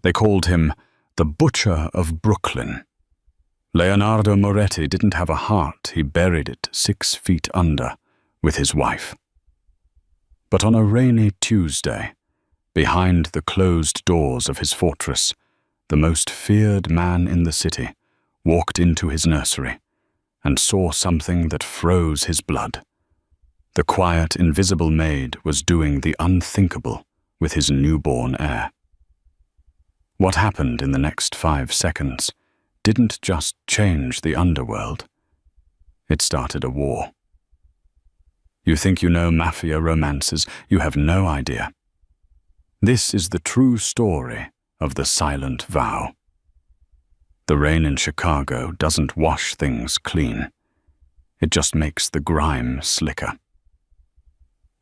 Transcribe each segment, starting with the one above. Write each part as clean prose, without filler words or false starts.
They called him the Butcher of Brooklyn. Leonardo Moretti didn't have a heart. He buried it 6 feet under with his wife. But on a rainy Tuesday, behind the closed doors of his fortress, the most feared man in the city walked into his nursery and saw something that froze his blood. The quiet, invisible Maid was doing the unthinkable with his newborn heir. What happened in the next 5 seconds didn't just change the underworld. It started a war. You think you know Mafia romances, you have no idea. This is the true story of the silent vow. The rain in Chicago doesn't wash things clean. It just makes the grime slicker.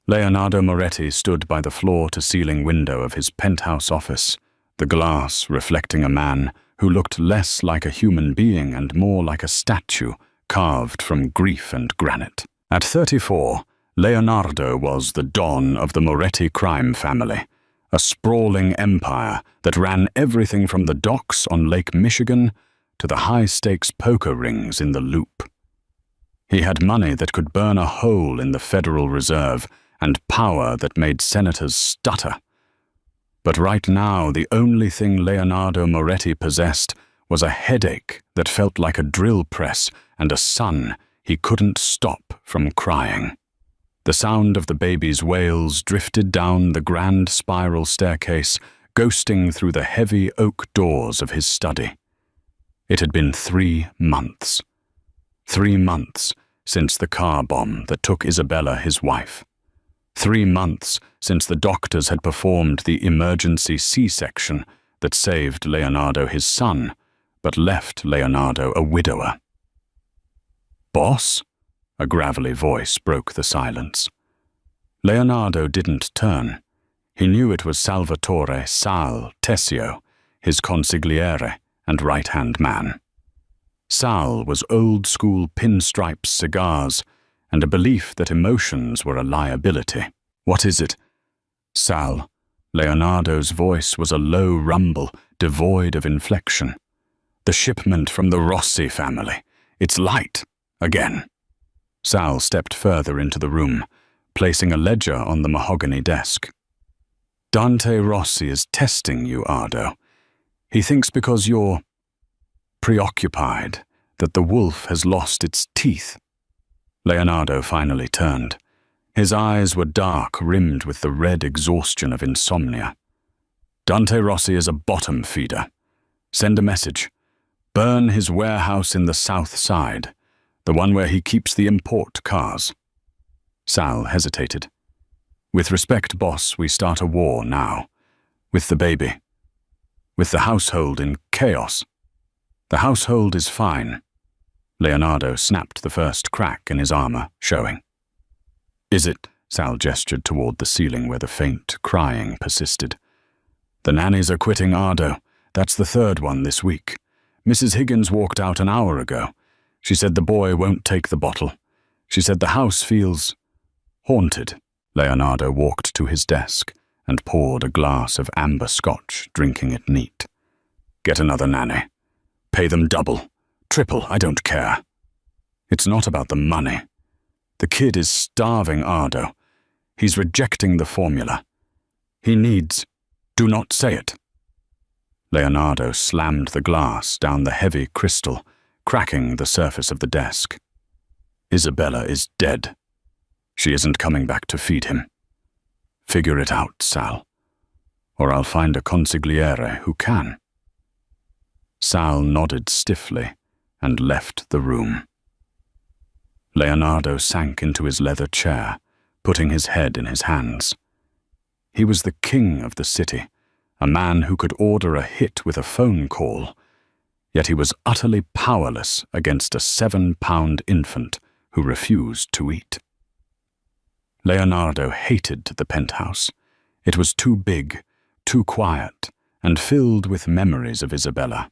Leonardo Moretti stood by the floor-to-ceiling window of his penthouse office, the glass reflecting a man who looked less like a human being and more like a statue carved from grief and granite. At 34, Leonardo was the don of the Moretti crime family, a sprawling empire that ran everything from the docks on Lake Michigan to the high-stakes poker rings in the Loop. He had money that could burn a hole in the Federal Reserve and power that made senators stutter. But right now, the only thing Leonardo Moretti possessed was a headache that felt like a drill press and a son he couldn't stop from crying. The sound of the baby's wails drifted down the grand spiral staircase, ghosting through the heavy oak doors of his study. It had been 3 months. 3 months since the car bomb that took Isabella, his wife. 3 months since the doctors had performed the emergency C-section that saved Leonardo his son, but left Leonardo a widower. "Boss?" A gravelly voice broke the silence. Leonardo didn't turn. He knew it was Salvatore Sal Tessio, his consigliere and right-hand man. Sal was old-school pinstripe cigars and a belief that emotions were a liability. "What is it?" "Sal." Leonardo's voice was a low rumble, devoid of inflection. "The shipment from the Rossi family. It's light. Again." Sal stepped further into the room, placing a ledger on the mahogany desk. "Dante Rossi is testing you, Ardo. He thinks because you're preoccupied that the wolf has lost its teeth." Leonardo finally turned. His eyes were dark, rimmed with the red exhaustion of insomnia. "Dante Rossi is a bottom feeder. Send a message. Burn his warehouse in the south side, the one where he keeps the import cars." Sal hesitated. "With respect, boss, we start a war now. With the baby. With the household in chaos." "The household is fine." Leonardo snapped the first crack in his armor, showing. "Is it?" Sal gestured toward the ceiling where the faint crying persisted. "The nannies are quitting, Ardo. That's the 3rd one this week. Mrs. Higgins walked out an hour ago. She said the boy won't take the bottle. She said the house feels haunted." Leonardo walked to his desk and poured a glass of amber scotch, drinking it neat. "Get another nanny. Pay them double, triple, I don't care. It's not about the money. The kid is starving, Ardo. He's rejecting the formula. He needs... Do not say it." Leonardo slammed the glass down the heavy crystal, cracking the surface of the desk. "Isabella is dead. She isn't coming back to feed him. Figure it out, Sal, or I'll find a consigliere who can." Sal nodded stiffly and left the room. Leonardo sank into his leather chair, putting his head in his hands. He was the king of the city, a man who could order a hit with a phone call, yet he was utterly powerless against a 7-pound infant who refused to eat. Leonardo hated the penthouse. It was too big, too quiet, and filled with memories of Isabella.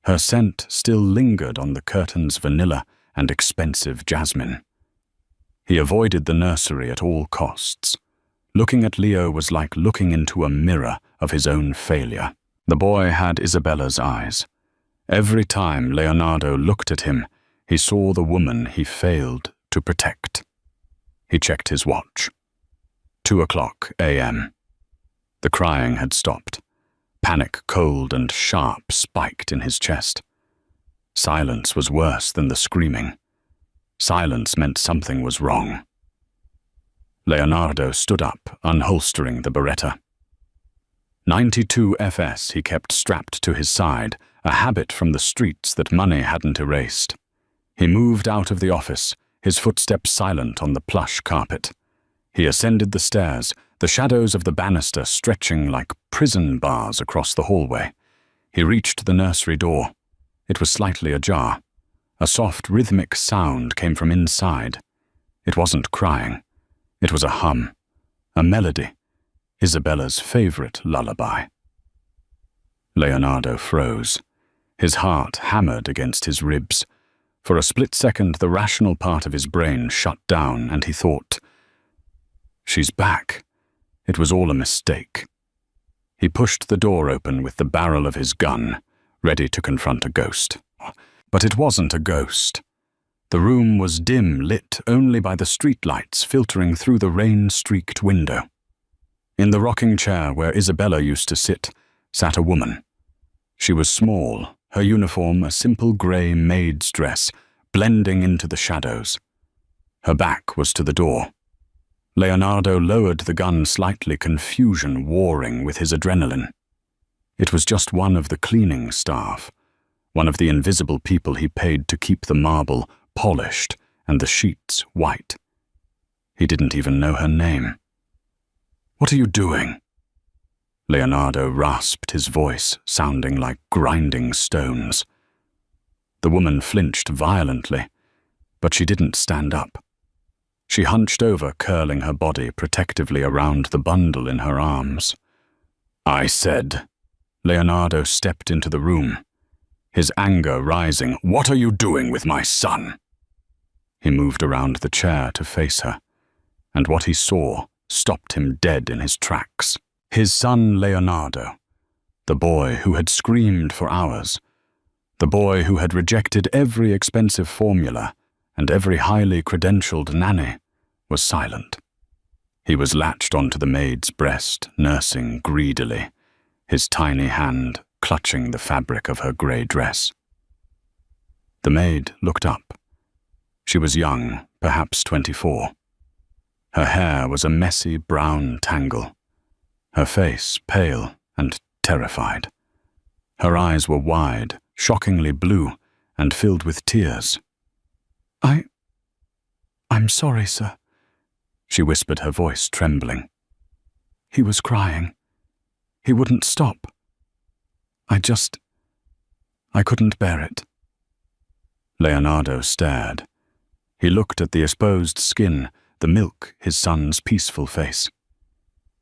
Her scent still lingered on the curtain's vanilla and expensive jasmine. He avoided the nursery at all costs. Looking at Leo was like looking into a mirror of his own failure. The boy had Isabella's eyes. Every time Leonardo looked at him, he saw the woman he failed to protect. He checked his watch. 2:00 a.m. The crying had stopped. Panic, cold and sharp, spiked in his chest. Silence was worse than the screaming. Silence meant something was wrong. Leonardo stood up, unholstering the Beretta. 92 FS he kept strapped to his side, a habit from the streets that money hadn't erased. He moved out of the office, his footsteps silent on the plush carpet. He ascended the stairs, the shadows of the banister stretching like prison bars across the hallway. He reached the nursery door. It was slightly ajar. A soft, rhythmic sound came from inside. It wasn't crying. It was a hum, a melody, Isabella's favorite lullaby. Leonardo froze. His heart hammered against his ribs. For a split second, the rational part of his brain shut down, and he thought, "She's back. It was all a mistake." He pushed the door open with the barrel of his gun, ready to confront a ghost. But it wasn't a ghost. The room was dim, lit only by the streetlights filtering through the rain-streaked window. In the rocking chair where Isabella used to sit, sat a woman. She was small, her uniform a simple grey maid's dress, blending into the shadows. Her back was to the door. Leonardo lowered the gun slightly, confusion warring with his adrenaline. It was just one of the cleaning staff, one of the invisible people he paid to keep the marble polished and the sheets white. He didn't even know her name. "What are you doing?" Leonardo rasped, his voice sounding like grinding stones. The woman flinched violently, but she didn't stand up. She hunched over, curling her body protectively around the bundle in her arms. "I said..." Leonardo stepped into the room, his anger rising. "What are you doing with my son?" He moved around the chair to face her, and what he saw stopped him dead in his tracks. His son Leonardo, the boy who had screamed for hours, the boy who had rejected every expensive formula and every highly credentialed nanny, was silent. He was latched onto the maid's breast, nursing greedily, his tiny hand clutching the fabric of her grey dress. The maid looked up. She was young, perhaps 24. Her hair was a messy brown tangle, her face pale and terrified. Her eyes were wide, shockingly blue, and filled with tears. I'm sorry, sir," she whispered, her voice trembling. "He was crying. He wouldn't stop. I couldn't bear it." Leonardo stared. He looked at the exposed skin, the milk, his son's peaceful face.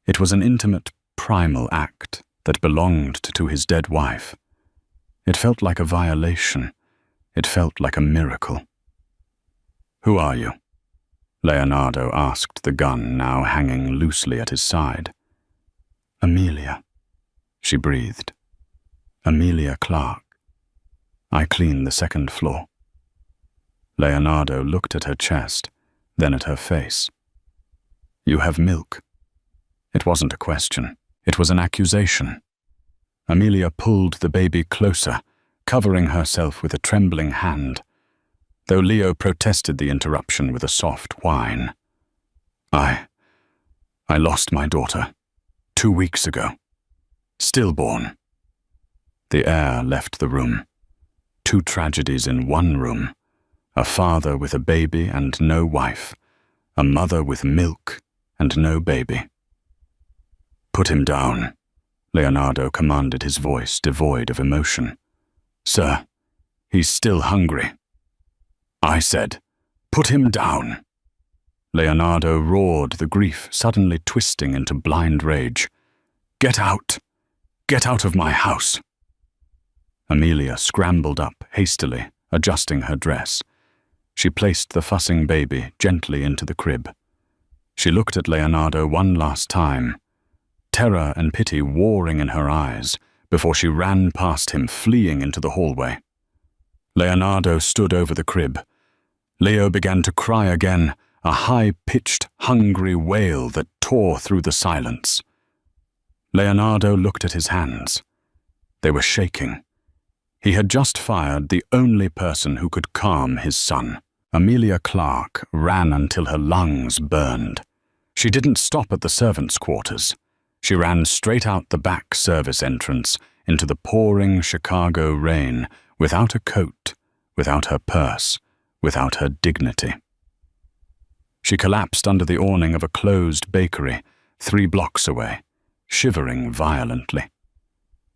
It was an intimate, primal act that belonged to his dead wife. It felt like a violation. It felt like a miracle. "Who are you?" Leonardo asked, the gun now hanging loosely at his side. "Amelia," she breathed. "Amelia Clark. I clean the second floor." Leonardo looked at her chest, then at her face. "You have milk." It wasn't a question. It was an accusation. Amelia pulled the baby closer, covering herself with a trembling hand, though Leo protested the interruption with a soft whine. I lost my daughter 2 weeks ago. Stillborn." The air left the room. 2 tragedies in one room. A father with a baby and no wife. A mother with milk and no baby. "Put him down," Leonardo commanded, his voice devoid of emotion. "Sir, he's still hungry." "I said, put him down." Leonardo roared, the grief suddenly twisting into blind rage. "Get out! Get out of my house!" Amelia scrambled up hastily, adjusting her dress. She placed the fussing baby gently into the crib. She looked at Leonardo one last time, terror and pity warring in her eyes, before she ran past him, fleeing into the hallway. Leonardo stood over the crib. Leo began to cry again, a high-pitched, hungry wail that tore through the silence. Leonardo looked at his hands. They were shaking. He had just fired the only person who could calm his son. Amelia Clark ran until her lungs burned. She didn't stop at the servants' quarters. She ran straight out the back service entrance into the pouring Chicago rain, without a coat, without her purse, without her dignity. She collapsed under the awning of a closed bakery 3 blocks away, shivering violently.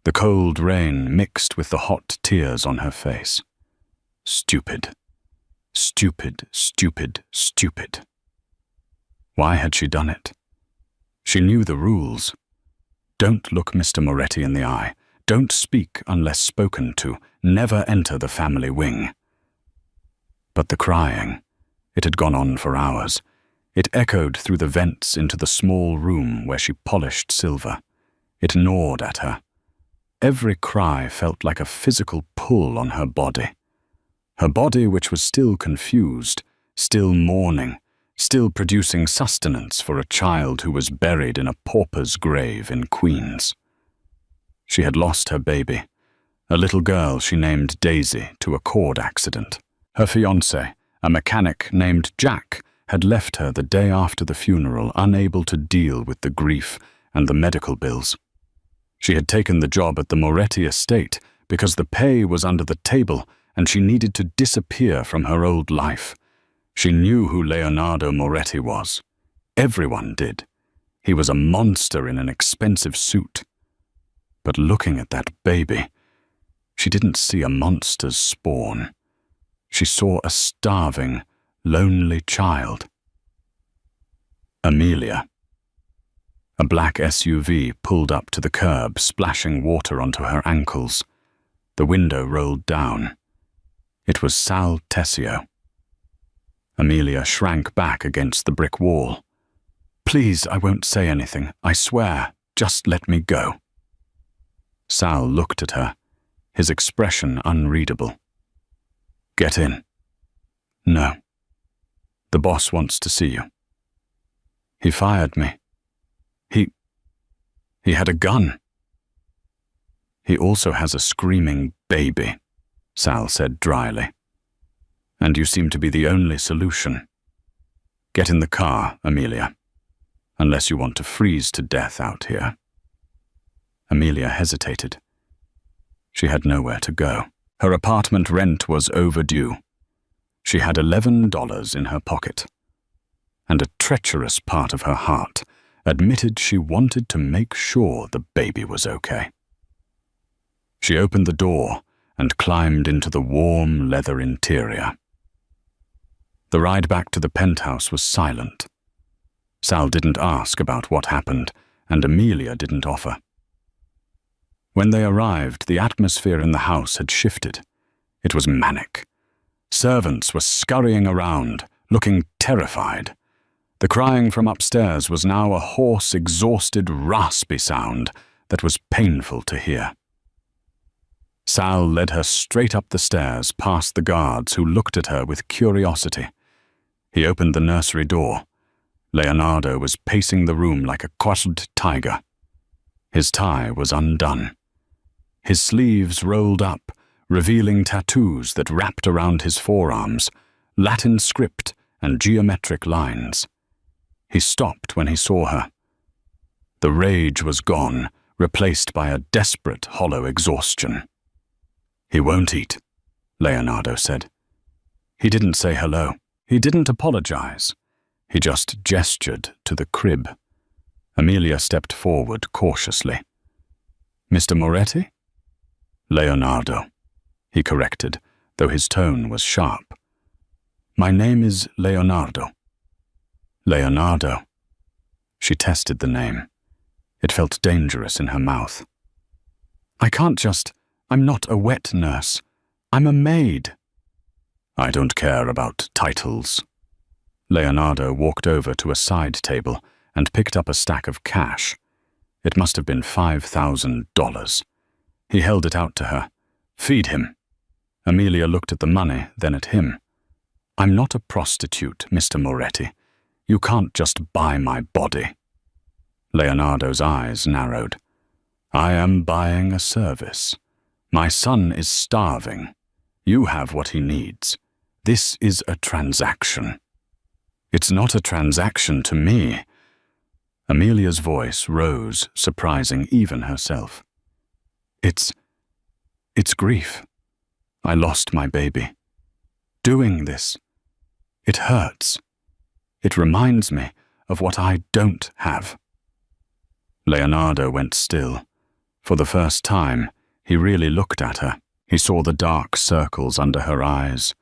The cold rain mixed with the hot tears on her face. Stupid. Stupid, stupid, stupid. Why had she done it? She knew the rules. Don't look Mr. Moretti in the eye. Don't speak unless spoken to. Never enter the family wing. But the crying, it had gone on for hours. It echoed through the vents into the small room where she polished silver. It gnawed at her. Every cry felt like a physical pull on her body. Her body, which was still confused, still mourning, still producing sustenance for a child who was buried in a pauper's grave in Queens. She had lost her baby, a little girl she named Daisy, to a cord accident. Her fiancé, a mechanic named Jack, had left her the day after the funeral, unable to deal with the grief and the medical bills. She had taken the job at the Moretti estate because the pay was under the table and she needed to disappear from her old life. She knew who Leonardo Moretti was. Everyone did. He was a monster in an expensive suit. But looking at that baby, she didn't see a monster's spawn. She saw a starving, lonely child. Amelia. A black SUV pulled up to the curb, splashing water onto her ankles. The window rolled down. It was Sal Tessio. Amelia shrank back against the brick wall. "Please, I won't say anything. I swear. Just let me go." Sal looked at her, his expression unreadable. "Get in." "No. The boss wants to see you." "He fired me. He had a gun." "He also has a screaming baby," Sal said dryly. "And you seem to be the only solution. Get in the car, Amelia, unless you want to freeze to death out here." Amelia hesitated. She had nowhere to go. Her apartment rent was overdue. She had $11 in her pocket. And a treacherous part of her heart admitted she wanted to make sure the baby was okay. She opened the door and climbed into the warm leather interior. The ride back to the penthouse was silent. Sal didn't ask about what happened, and Amelia didn't offer. When they arrived, the atmosphere in the house had shifted. It was manic. Servants were scurrying around, looking terrified. The crying from upstairs was now a hoarse, exhausted, raspy sound that was painful to hear. Sal led her straight up the stairs, past the guards who looked at her with curiosity. He opened the nursery door. Leonardo was pacing the room like a quartered tiger. His tie was undone. His sleeves rolled up, revealing tattoos that wrapped around his forearms, Latin script and geometric lines. He stopped when he saw her. The rage was gone, replaced by a desperate, hollow exhaustion. "He won't eat," Leonardo said. He didn't say hello. He didn't apologize. He just gestured to the crib. Amelia stepped forward cautiously. "Mr. Moretti?" "Leonardo," he corrected, though his tone was sharp. "My name is Leonardo." "Leonardo." She tested the name. It felt dangerous in her mouth. I'm not a wet nurse. I'm a maid." "I don't care about titles." Leonardo walked over to a side table and picked up a stack of cash. It must have been $5,000. He held it out to her. "Feed him." Amelia looked at the money, then at him. "I'm not a prostitute, Mr. Moretti. You can't just buy my body." Leonardo's eyes narrowed. "I am buying a service. My son is starving. You have what he needs. This is a transaction." "It's not a transaction to me." Amelia's voice rose, surprising even herself. It's grief. I lost my baby. Doing this, it hurts. It reminds me of what I don't have." Leonardo went still. For the first time, he really looked at her. He saw the dark circles under her eyes,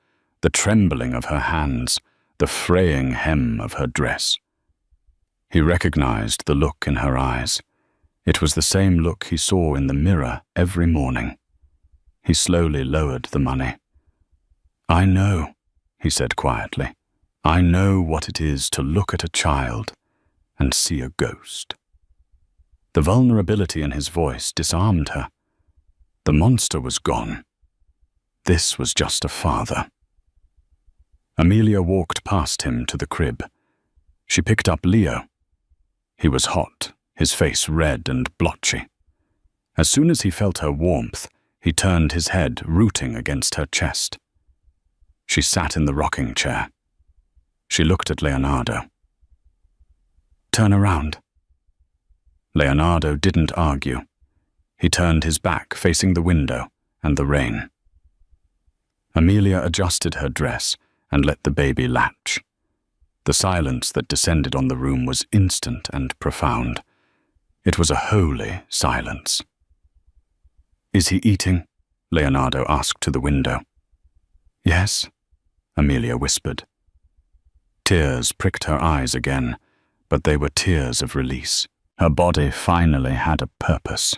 the trembling of her hands, the fraying hem of her dress. He recognized the look in her eyes. It was the same look he saw in the mirror every morning. He slowly lowered the money. "I know," he said quietly. "I know what it is to look at a child and see a ghost." The vulnerability in his voice disarmed her. The monster was gone. This was just a father. Amelia walked past him to the crib. She picked up Leo. He was hot, his face red and blotchy. As soon as he felt her warmth, he turned his head, rooting against her chest. She sat in the rocking chair. She looked at Leonardo. "Turn around." Leonardo didn't argue. He turned his back, facing the window and the rain. Amelia adjusted her dress and let the baby latch. The silence that descended on the room was instant and profound. It was a holy silence. "Is he eating?" Leonardo asked to the window. "Yes," Amelia whispered. Tears pricked her eyes again, but they were tears of release. Her body finally had a purpose.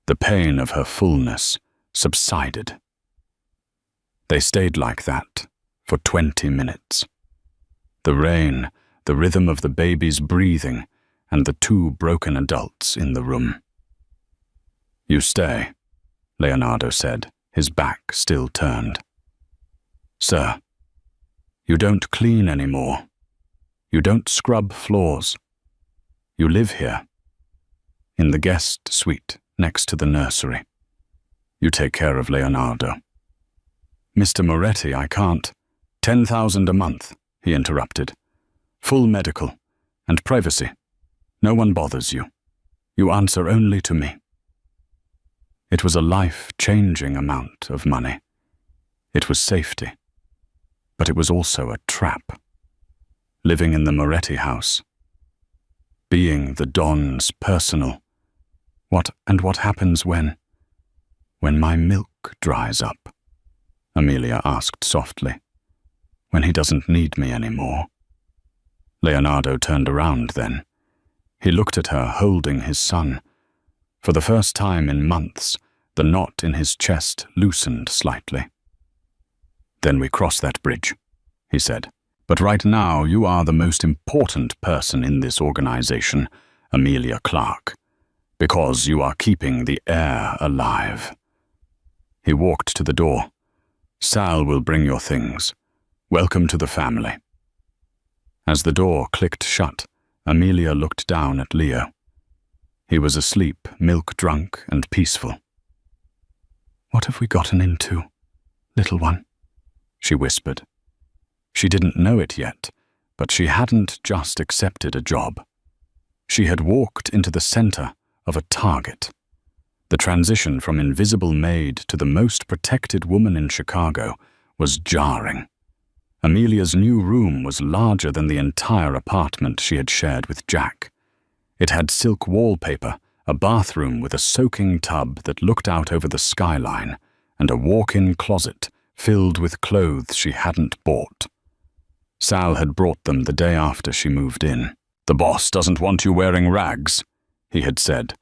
The pain of her fullness subsided. They stayed like that for 20 minutes. The rain, the rhythm of the baby's breathing, and the two broken adults in the room. "You stay," Leonardo said, his back still turned. "Sir, you don't clean anymore. You don't scrub floors. You live here, in the guest suite next to the nursery. You take care of Leonardo." "Mr. Moretti, I can't." 10,000 a month, he interrupted. "Full medical, and privacy. No one bothers you. You answer only to me." It was a life-changing amount of money. It was safety. But it was also a trap. Living in the Moretti house. Being the Don's personal. What happens when my milk dries up?" Amelia asked softly. "When he doesn't need me anymore." Leonardo turned around then. He looked at her holding his son. For the first time in months, the knot in his chest loosened slightly. "Then we cross that bridge," he said. "But right now you are the most important person in this organization, Amelia Clark, because you are keeping the heir alive." He walked to the door. "Sal will bring your things. Welcome to the family." As the door clicked shut, Amelia looked down at Leo. He was asleep, milk-drunk and peaceful. "What have we gotten into, little one?" she whispered. She didn't know it yet, but she hadn't just accepted a job. She had walked into the center of a target. The transition from invisible maid to the most protected woman in Chicago was jarring. Amelia's new room was larger than the entire apartment she had shared with Jack. It had silk wallpaper, a bathroom with a soaking tub that looked out over the skyline, and a walk-in closet filled with clothes she hadn't bought. Sal had brought them the day after she moved in. "The boss doesn't want you wearing rags," he had said,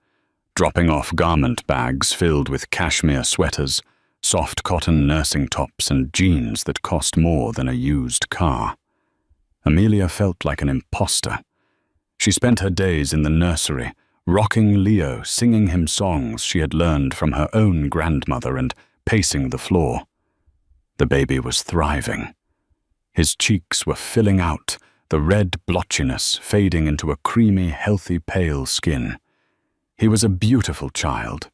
dropping off garment bags filled with cashmere sweaters, soft cotton nursing tops, and jeans that cost more than a used car. Amelia felt like an imposter. She spent her days in the nursery, rocking Leo, singing him songs she had learned from her own grandmother and pacing the floor. The baby was thriving. His cheeks were filling out, the red blotchiness fading into a creamy, healthy, pale skin. He was a beautiful child,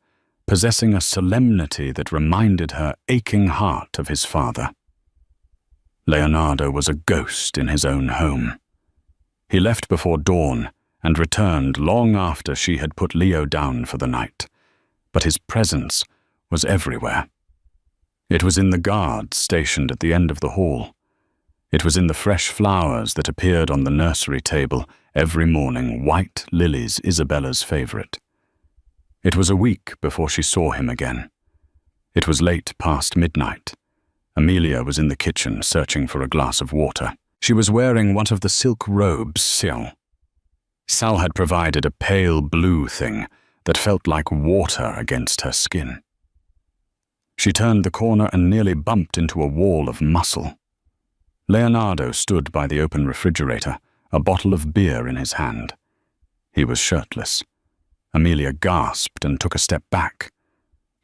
possessing a solemnity that reminded her aching heart of his father. Leonardo was a ghost in his own home. He left before dawn and returned long after she had put Leo down for the night, but his presence was everywhere. It was in the guards stationed at the end of the hall. It was in the fresh flowers that appeared on the nursery table every morning, white lilies, Isabella's favorite. It was a week before she saw him again. It was late past midnight. Amelia was in the kitchen searching for a glass of water. She was wearing one of the silk robes Sal had provided, a pale blue thing that felt like water against her skin. She turned the corner and nearly bumped into a wall of muscle. Leonardo stood by the open refrigerator, a bottle of beer in his hand. He was shirtless. Amelia gasped and took a step back,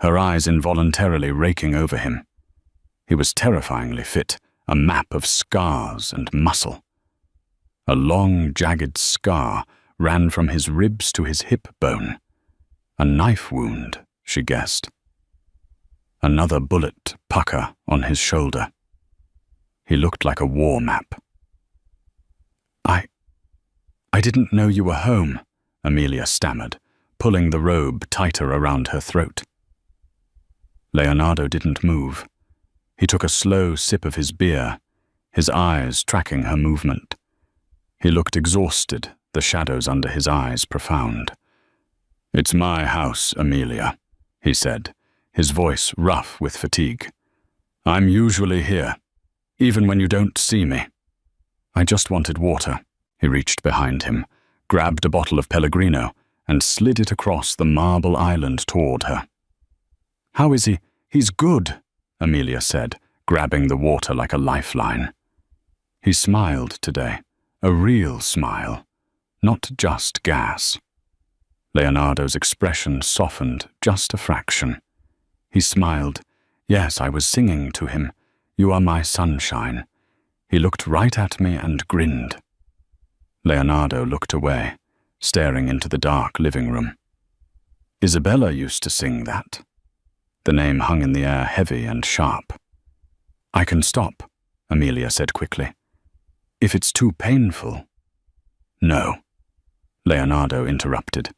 her eyes involuntarily raking over him. He was terrifyingly fit, a map of scars and muscle. A long, jagged scar ran from his ribs to his hip bone. A knife wound, she guessed. Another bullet pucker on his shoulder. He looked like a war map. I didn't know you were home, Amelia stammered, pulling the robe tighter around her throat. Leonardo didn't move. He took a slow sip of his beer, his eyes tracking her movement. He looked exhausted, the shadows under his eyes profound. "It's my house, Amelia," he said, his voice rough with fatigue. "I'm usually here, even when you don't see me." "I just wanted water." He reached behind him, grabbed a bottle of Pellegrino, and slid it across the marble island toward her. "How is he?" "He's good," Amelia said, grabbing the water like a lifeline. He smiled today, a real smile, not just gas. Leonardo's expression softened just a fraction. He smiled. "Yes, I was singing to him. You are my sunshine." He looked right at me and grinned. Leonardo looked away, staring into the dark living room. "Isabella used to sing that." The name hung in the air heavy and sharp. "I can stop," Amelia said quickly. "If it's too painful." "No," Leonardo interrupted.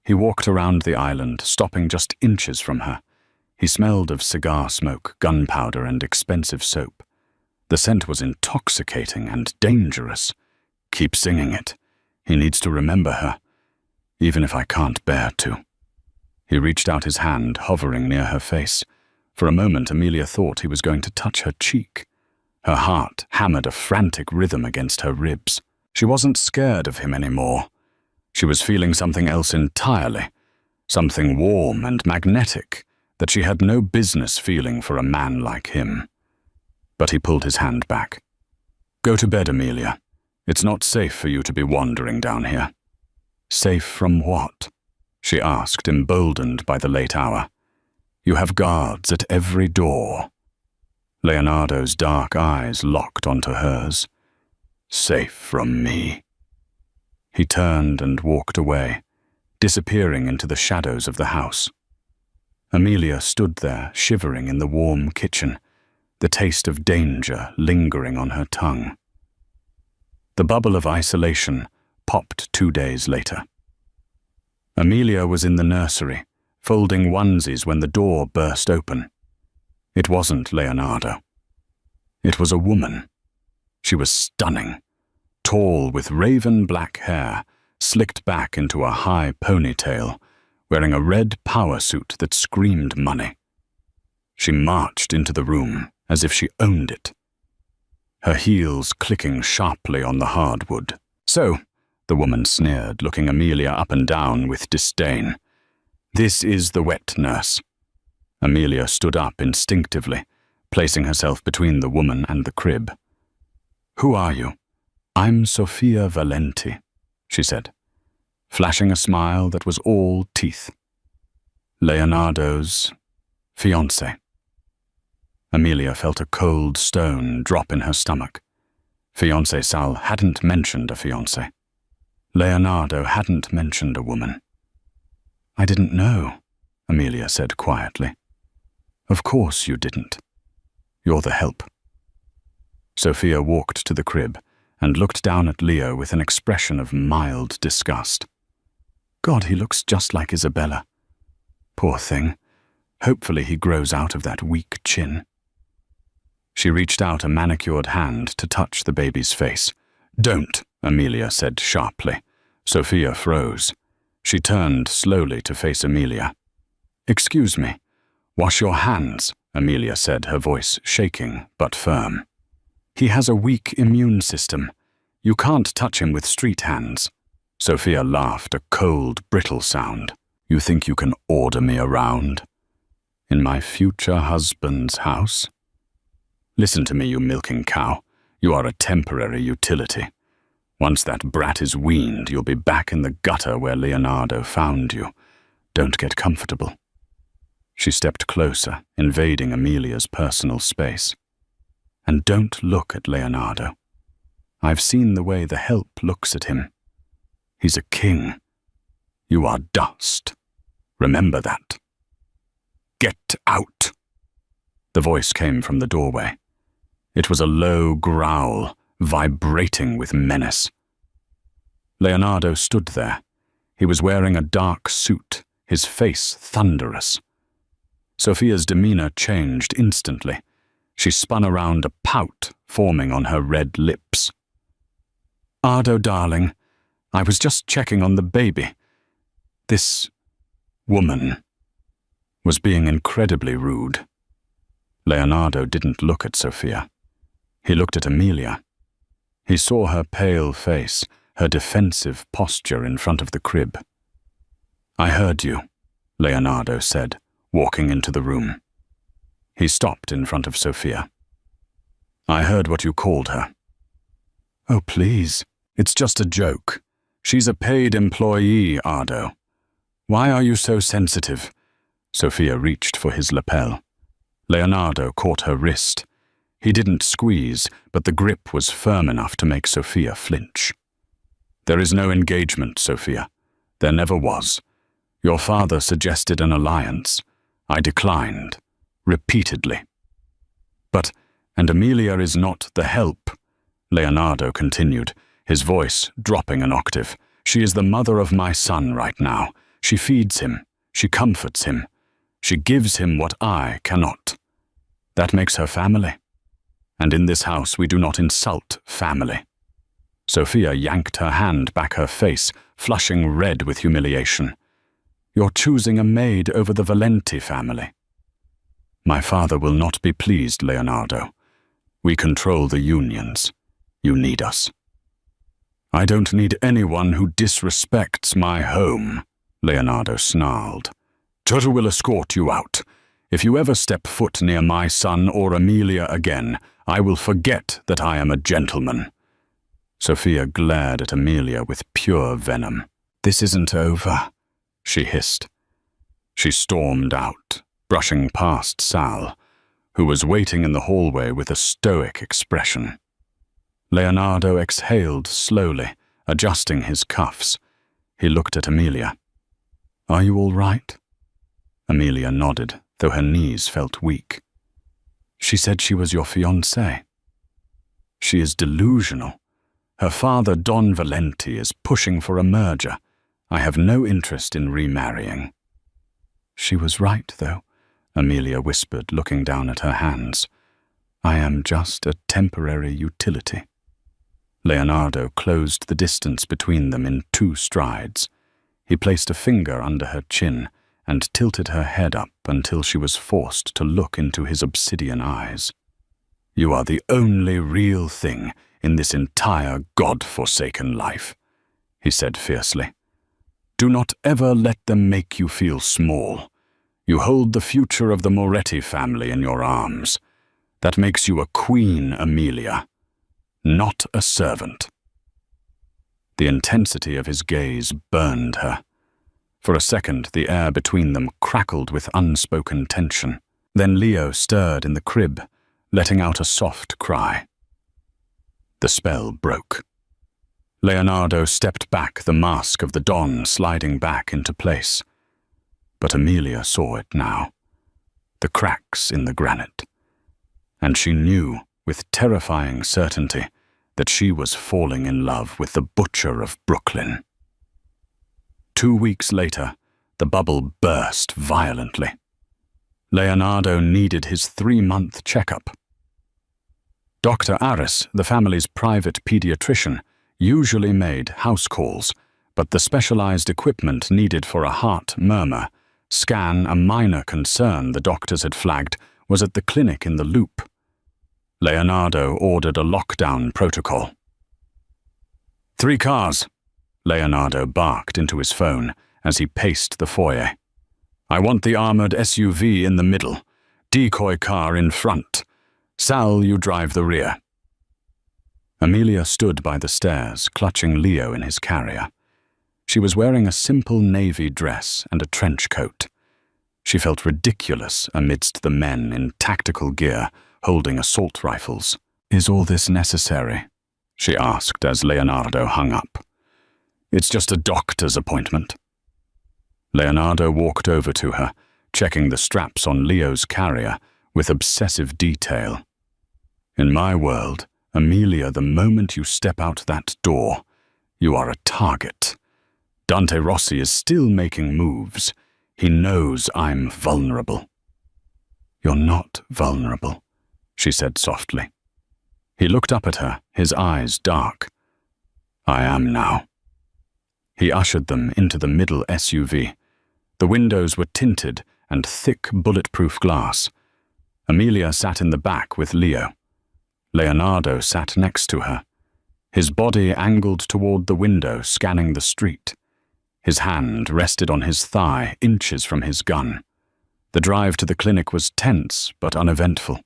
He walked around the island, stopping just inches from her. He smelled of cigar smoke, gunpowder, and expensive soap. The scent was intoxicating and dangerous. "Keep singing it. He needs to remember her, even if I can't bear to." He reached out his hand, hovering near her face. For a moment, Amelia thought he was going to touch her cheek. Her heart hammered a frantic rhythm against her ribs. She wasn't scared of him anymore. She was feeling something else entirely, something warm and magnetic that she had no business feeling for a man like him. But he pulled his hand back. "Go to bed, Amelia. It's not safe for you to be wandering down here." "Safe from what?" she asked, emboldened by the late hour. "You have guards at every door." Leonardo's dark eyes locked onto hers. "Safe from me." He turned and walked away, disappearing into the shadows of the house. Amelia stood there, shivering in the warm kitchen, the taste of danger lingering on her tongue. The bubble of isolation popped 2 days later. Amelia was in the nursery, folding onesies when the door burst open. It wasn't Leonardo. It was a woman. She was stunning, tall with raven black hair, slicked back into a high ponytail, wearing a red power suit that screamed money. She marched into the room as if she owned it, her heels clicking sharply on the hardwood. "So," the woman sneered, looking Amelia up and down with disdain, "this is the wet nurse." Amelia stood up instinctively, placing herself between the woman and the crib. "Who are you?" "I'm Sofia Valenti," she said. flashing a smile that was all teeth. Leonardo's fiancé. Amelia felt a cold stone drop in her stomach. Fiancé Sal hadn't mentioned a fiancé. Leonardo hadn't mentioned a woman. "I didn't know," Amelia said quietly. "Of course you didn't. You're the help." Sophia walked to the crib and looked down at Leo with an expression of mild disgust. "God, he looks just like Isabella. Poor thing. Hopefully he grows out of that weak chin." She reached out a manicured hand to touch the baby's face. "Don't," Amelia said sharply. Sophia froze. She turned slowly to face Amelia. "Excuse me. Wash your hands," Amelia said, her voice shaking but firm. "He has a weak immune system. You can't touch him with street hands." Sophia laughed, a cold, brittle sound. "You think you can order me around? In my future husband's house? Listen to me, you milking cow. You are a temporary utility. Once that brat is weaned, you'll be back in the gutter where Leonardo found you. Don't get comfortable." She stepped closer, invading Amelia's personal space. "And don't look at Leonardo. I've seen the way the help looks at him. He's a king. You are dust. Remember that." "Get out!" The voice came from the doorway. It was a low growl, vibrating with menace. Leonardo stood there. He was wearing a dark suit, his face thunderous. Sophia's demeanor changed instantly. She spun around, a pout forming on her red lips. "Ardo, darling, I was just checking on the baby. This woman was being incredibly rude." Leonardo didn't look at Sophia. He looked at Amelia. He saw her pale face, her defensive posture in front of the crib. "I heard you," Leonardo said, walking into the room. He stopped in front of Sophia. "I heard what you called her." "Oh, please. It's just a joke. She's a paid employee, Ardo. Why are you so sensitive?" Sophia reached for his lapel. Leonardo caught her wrist. He didn't squeeze, but the grip was firm enough to make Sophia flinch. "There is no engagement, Sophia. There never was. Your father suggested an alliance. I declined, repeatedly." And Amelia is not the help," Leonardo continued, his voice dropping an octave. "She is the mother of my son right now. She feeds him. She comforts him. She gives him what I cannot. That makes her family. And in this house we do not insult family." Sophia yanked her hand back, her face flushing red with humiliation. "You're choosing a maid over the Valenti family." "My father will not be pleased, Leonardo. We control the unions. You need us." "I don't need anyone who disrespects my home," Leonardo snarled. "Toto will escort you out. If you ever step foot near my son or Amelia again, I will forget that I am a gentleman." Sophia glared at Amelia with pure venom. "This isn't over," she hissed. She stormed out, brushing past Sal, who was waiting in the hallway with a stoic expression. Leonardo exhaled slowly, adjusting his cuffs. He looked at Amelia. "Are you all right?" Amelia nodded, though her knees felt weak. "She said she was your fiancé." "She is delusional. Her father, Don Valenti, is pushing for a merger. I have no interest in remarrying." "She was right, though," Amelia whispered, looking down at her hands. "I am just a temporary utility." Leonardo closed the distance between them in 2 strides. He placed a finger under her chin and tilted her head up until she was forced to look into his obsidian eyes. "You are the only real thing in this entire God-forsaken life," he said fiercely. "Do not ever let them make you feel small. You hold the future of the Moretti family in your arms. That makes you a queen, Amelia, not a servant." The intensity of his gaze burned her. For a second, the air between them crackled with unspoken tension. Then Leo stirred in the crib, letting out a soft cry. The spell broke. Leonardo stepped back, the mask of the Don sliding back into place. But Amelia saw it now. The cracks in the granite. And she knew, with terrifying certainty, that she was falling in love with the Butcher of Brooklyn. 2 weeks later, the bubble burst violently. Leonardo needed his 3-month checkup. Dr. Aris, the family's private pediatrician, usually made house calls, but the specialized equipment needed for a heart murmur scan, a minor concern the doctors had flagged, was at the clinic in the Loop. Leonardo ordered a lockdown protocol. 3 cars, Leonardo barked into his phone as he paced the foyer. I want the armored SUV in the middle, decoy car in front. Sal, you drive the rear. Amelia stood by the stairs, clutching Leo in his carrier. She was wearing a simple navy dress and a trench coat. She felt ridiculous amidst the men in tactical gear holding assault rifles. Is all this necessary? She asked as Leonardo hung up. It's just a doctor's appointment. Leonardo walked over to her, checking the straps on Leo's carrier with obsessive detail. In my world, Amelia, the moment you step out that door, you are a target. Dante Rossi is still making moves. He knows I'm vulnerable. You're not vulnerable, she said softly. He looked up at her, his eyes dark. I am now. He ushered them into the middle SUV. The windows were tinted and thick bulletproof glass. Amelia sat in the back with Leo. Leonardo sat next to her, his body angled toward the window, scanning the street. His hand rested on his thigh, inches from his gun. The drive to the clinic was tense but uneventful.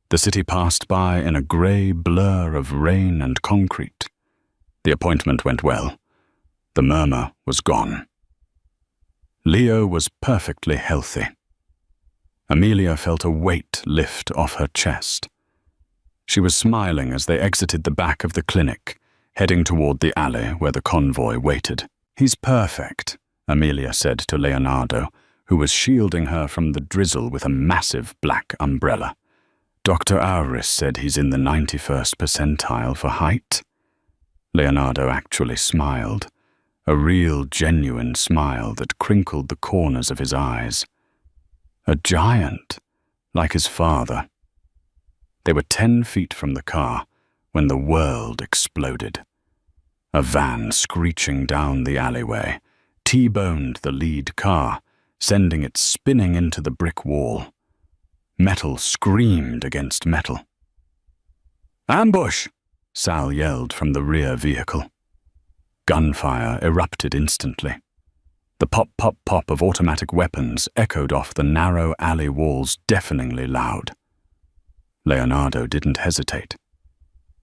The city passed by in a grey blur of rain and concrete. The appointment went well. The murmur was gone. Leo was perfectly healthy. Amelia felt a weight lift off her chest. She was smiling as they exited the back of the clinic, heading toward the alley where the convoy waited. He's perfect, Amelia said to Leonardo, who was shielding her from the drizzle with a massive black umbrella. Dr. Auris said he's in the 91st percentile for height. Leonardo actually smiled, a real, genuine smile that crinkled the corners of his eyes. A giant, like his father. They were 10 feet from the car when the world exploded. A van screeching down the alleyway T-boned the lead car, sending it spinning into the brick wall. Metal screamed against metal. Ambush! Sal yelled from the rear vehicle. Gunfire erupted instantly. The pop-pop-pop of automatic weapons echoed off the narrow alley walls deafeningly loud. Leonardo didn't hesitate.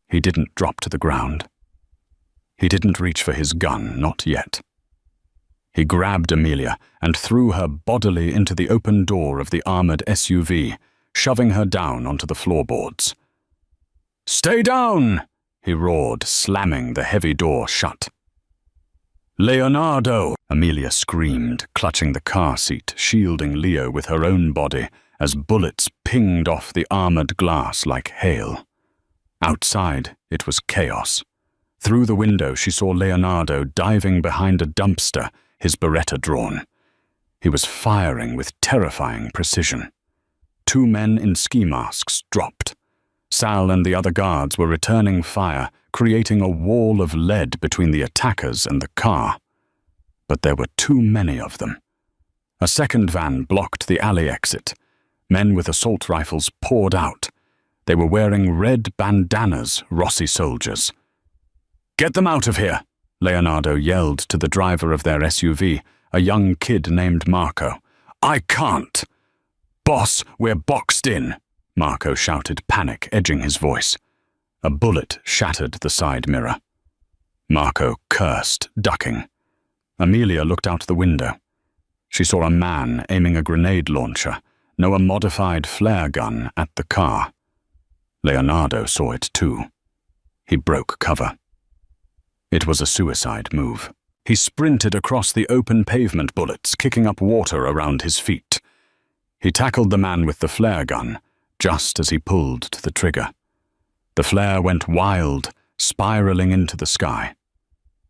He didn't drop to the ground. He didn't reach for his gun, not yet. He grabbed Amelia and threw her bodily into the open door of the armored SUV, shoving her down onto the floorboards. "Stay down!" he roared, slamming the heavy door shut. "Leonardo!" Amelia screamed, clutching the car seat, shielding Leo with her own body as bullets pinged off the armored glass like hail. Outside, it was chaos. Through the window, she saw Leonardo diving behind a dumpster, his Beretta drawn. He was firing with terrifying precision. 2 men in ski masks dropped. Sal and the other guards were returning fire, creating a wall of lead between the attackers and the car. But there were too many of them. A second van blocked the alley exit. Men with assault rifles poured out. They were wearing red bandanas, Rossi soldiers. "Get them out of here!" Leonardo yelled to the driver of their SUV, a young kid named Marco. "I can't!" "Boss, we're boxed in!" Marco shouted, panic edging his voice. A bullet shattered the side mirror. Marco cursed, ducking. Amelia looked out the window. She saw a man aiming a grenade launcher, a modified flare gun, at the car. Leonardo saw it too. He broke cover. It was a suicide move. He sprinted across the open pavement, bullets kicking up water around his feet. He tackled the man with the flare gun, just as he pulled the trigger. The flare went wild, spiraling into the sky.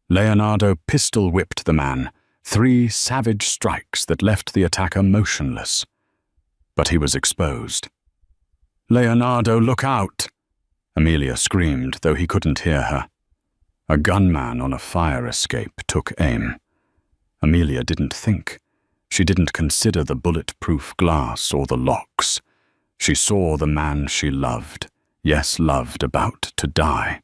Leonardo pistol-whipped the man, 3 savage strikes that left the attacker motionless. But he was exposed. "Leonardo, look out!" Amelia screamed, though he couldn't hear her. A gunman on a fire escape took aim. Amelia didn't think. She didn't consider the bulletproof glass or the locks. She saw the man she loved, yes, loved, about to die.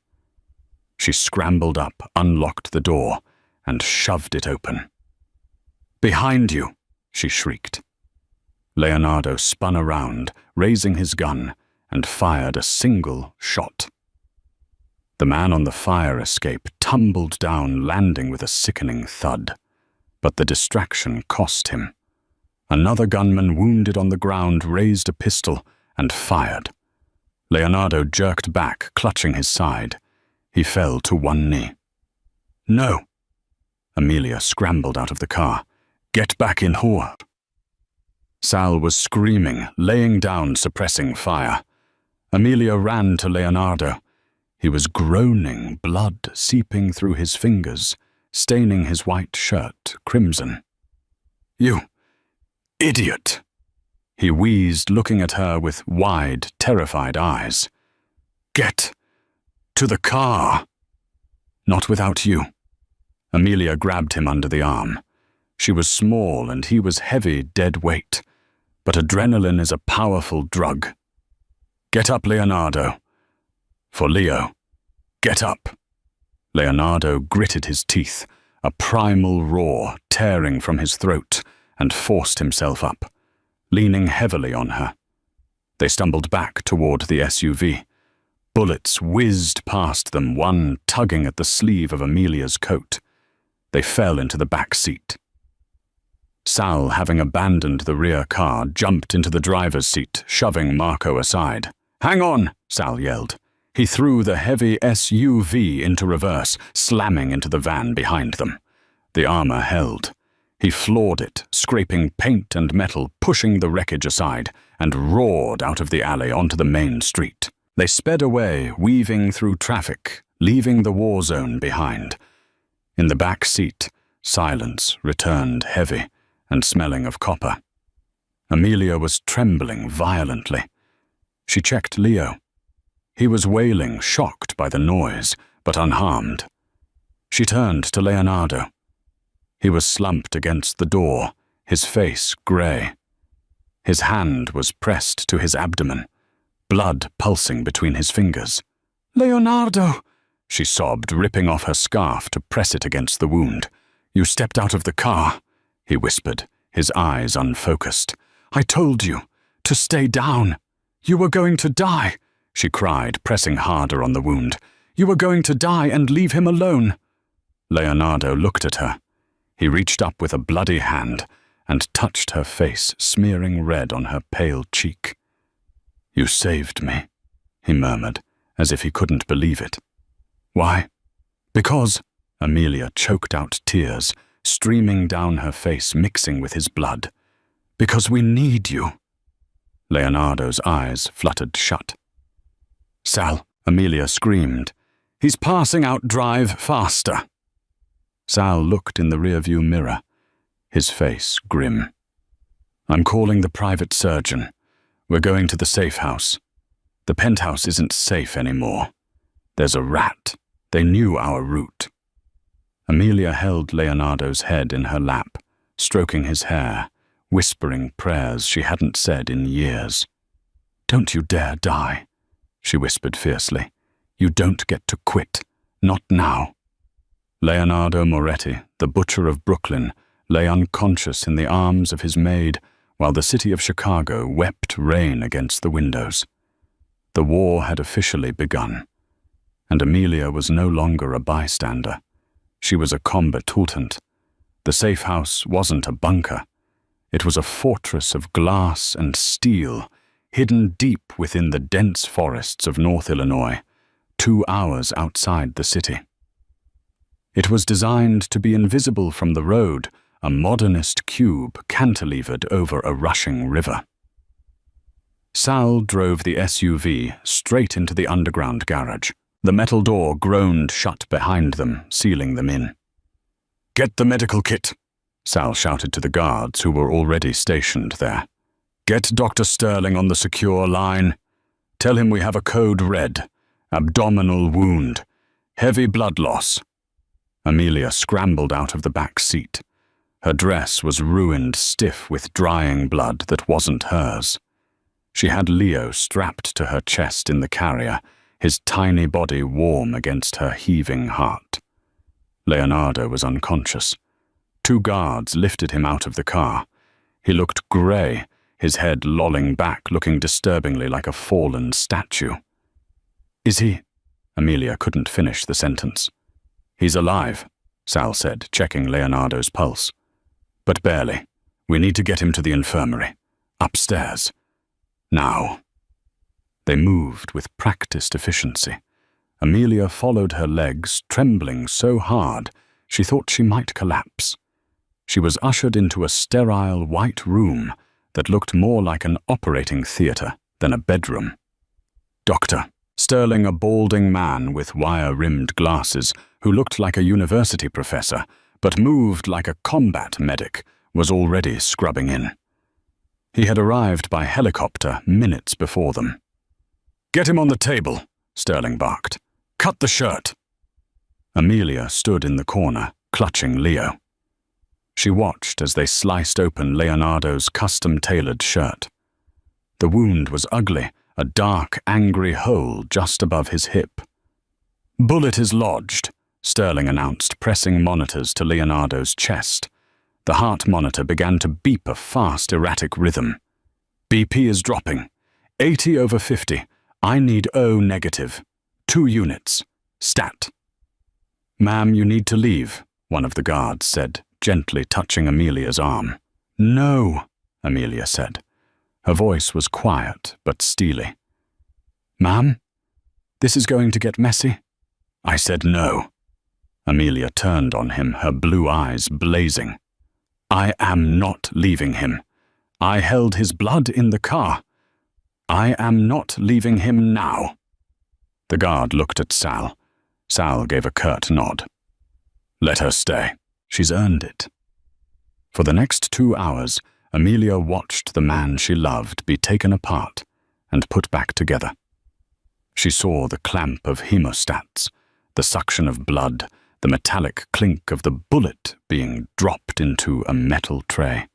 She scrambled up, unlocked the door, and shoved it open. "Behind you!" she shrieked. Leonardo spun around, raising his gun, and fired a single shot. The man on the fire escape tumbled down, landing with a sickening thud. But the distraction cost him. Another gunman, wounded on the ground, raised a pistol and fired. Leonardo jerked back, clutching his side. He fell to one knee. "No!" Amelia scrambled out of the car. "Get back in here!" Sal was screaming, laying down, suppressing fire. Amelia ran to Leonardo. He was groaning, blood seeping through his fingers, staining his white shirt crimson. "You idiot!" He wheezed, looking at her with wide, terrified eyes. "Get to the car!" "Not without you." Amelia grabbed him under the arm. She was small and he was heavy, dead weight. But adrenaline is a powerful drug. "Get up, Leonardo." "For Leo. Get up." Leonardo gritted his teeth, a primal roar tearing from his throat, and forced himself up, leaning heavily on her. They stumbled back toward the SUV. Bullets whizzed past them, one tugging at the sleeve of Amelia's coat. They fell into the back seat. Sal, having abandoned the rear car, jumped into the driver's seat, shoving Marco aside. "Hang on!" Sal yelled. He threw the heavy SUV into reverse, slamming into the van behind them. The armor held. He floored it, scraping paint and metal, pushing the wreckage aside, and roared out of the alley onto the main street. They sped away, weaving through traffic, leaving the war zone behind. In the back seat, silence returned, heavy and smelling of copper. Amelia was trembling violently. She checked Leo. He was wailing, shocked by the noise, but unharmed. She turned to Leonardo. He was slumped against the door, his face grey. His hand was pressed to his abdomen, blood pulsing between his fingers. "Leonardo!" she sobbed, ripping off her scarf to press it against the wound. "You stepped out of the car," he whispered, his eyes unfocused. "I told you to stay down. You were going to die," she cried, pressing harder on the wound. "You were going to die and leave him alone." Leonardo looked at her. He reached up with a bloody hand and touched her face, smearing red on her pale cheek. "You saved me," he murmured, as if he couldn't believe it. "Why?" "Because," Amelia choked out tears, streaming down her face, mixing with his blood. "Because we need you." Leonardo's eyes fluttered shut. "Sal," Amelia screamed. "He's passing out, drive faster." Sal looked in the rearview mirror, his face grim. "I'm calling the private surgeon. We're going to the safe house. The penthouse isn't safe anymore. There's a rat. They knew our route." Amelia held Leonardo's head in her lap, stroking his hair, whispering prayers she hadn't said in years. "Don't you dare die," she whispered fiercely. "You don't get to quit. Not now." Leonardo Moretti, the butcher of Brooklyn, lay unconscious in the arms of his maid, while the city of Chicago wept rain against the windows. The war had officially begun, and Amelia was no longer a bystander. She was a combatant. The safe house wasn't a bunker. It was a fortress of glass and steel, hidden deep within the dense forests of North Illinois, 2 hours outside the city. It was designed to be invisible from the road, a modernist cube cantilevered over a rushing river. Sal drove the SUV straight into the underground garage. The metal door groaned shut behind them, sealing them in. "Get the medical kit," Sal shouted to the guards who were already stationed there. "Get Dr. Sterling on the secure line. Tell him we have a code red, abdominal wound, heavy blood loss." Amelia scrambled out of the back seat. Her dress was ruined stiff with drying blood that wasn't hers. She had Leo strapped to her chest in the carrier, his tiny body warm against her heaving heart. Leonardo was unconscious. 2 guards lifted him out of the car. He looked grey, his head lolling back, looking disturbingly like a fallen statue. "Is he?" Amelia couldn't finish the sentence. "He's alive," Sal said, checking Leonardo's pulse. "But barely. We need to get him to the infirmary. Upstairs. Now." They moved with practiced efficiency. Amelia followed her legs, trembling so hard she thought she might collapse. She was ushered into a sterile white room that looked more like an operating theatre than a bedroom. Dr. Sterling, a balding man with wire-rimmed glasses who looked like a university professor but moved like a combat medic, was already scrubbing in. He had arrived by helicopter minutes before them. "Get him on the table," Sterling barked. "Cut the shirt." Amelia stood in the corner, clutching Leo. She watched as they sliced open Leonardo's custom-tailored shirt. The wound was ugly, a dark, angry hole just above his hip. "Bullet is lodged," Sterling announced, pressing monitors to Leonardo's chest. The heart monitor began to beep a fast, erratic rhythm. "BP is dropping. 80/50. I need O negative. 2 units. Stat." "Ma'am, you need to leave," one of the guards said, gently touching Amelia's arm. "No," Amelia said. Her voice was quiet but steely. "Ma'am, this is going to get messy." "I said no." Amelia turned on him, her blue eyes blazing. "I am not leaving him. I held his blood in the car. I am not leaving him now." The guard looked at Sal. Sal gave a curt nod. "Let her stay. She's earned it." For the next 2 hours, Amelia watched the man she loved be taken apart and put back together. She saw the clamp of hemostats, the suction of blood, the metallic clink of the bullet being dropped into a metal tray.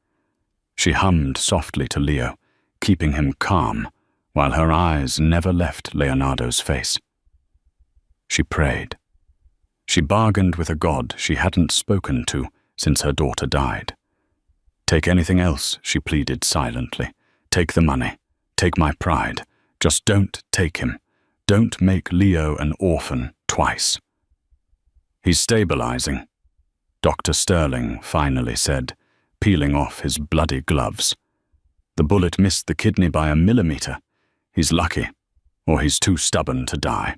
She hummed softly to Leo, keeping him calm, while her eyes never left Leonardo's face. She prayed. She bargained with a god she hadn't spoken to since her daughter died. "Take anything else," she pleaded silently. "Take the money. Take my pride. Just don't take him. Don't make Leo an orphan twice." "He's stabilizing," Dr. Sterling finally said, peeling off his bloody gloves. "The bullet missed the kidney by a millimeter. He's lucky, or he's too stubborn to die."